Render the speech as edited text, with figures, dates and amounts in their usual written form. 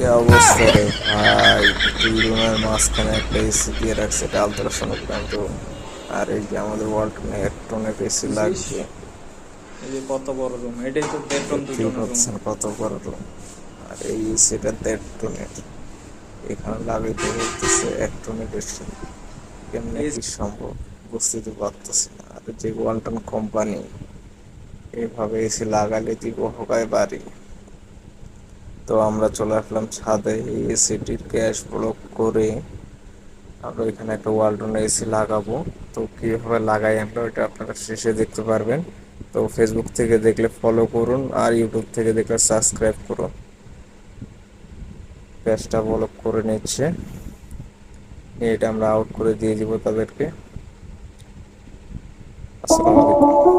কি অবস্থা রে ভাই! দুই রুমের মাঝখানে একটা এসি দিয়ে রাখছে, এটা আল্ট্রাসনিক কিন্তু। আর এই যে আমাদের ওয়ালটনে এক টনের এসি দেখিস লাগবে। এই যে কত বড় রুম, এটাই তো 1.5 টন 2 দেখতেই টনের রুম। পাচ্ছেন কত বড় রুম। আর এই এসিটা 1.5 টনের, এখানে লাগাইতে বলতেছে 1 টনের এসি। কেমনে এই কি সম্ভব বুঝতে তো পারতেছি না। আর যে ওয়ালটন কোম্পানি এভাবে এসি লাগালে দিব হোকায় বাড়ি। তো আমরা চলে আসলাম ছাদে, এই এসিটির গ্যাস ব্লক করে আমরা এখানে একটা ওয়ালটন এসি লাগাবো। তো কীভাবে লাগাই আমরা ওইটা আপনারা শেষে দেখতে পারবেন। তো ফেসবুক থেকে দেখলে ফলো করুন, আর ইউটিউব থেকে দেখলে সাবস্ক্রাইব করুন। গ্যাসটা ব্লক করে নিচ্ছে, এটা আমরা আউট করে দিয়ে দিব তাদেরকে। আসসালামু আলাইকুম।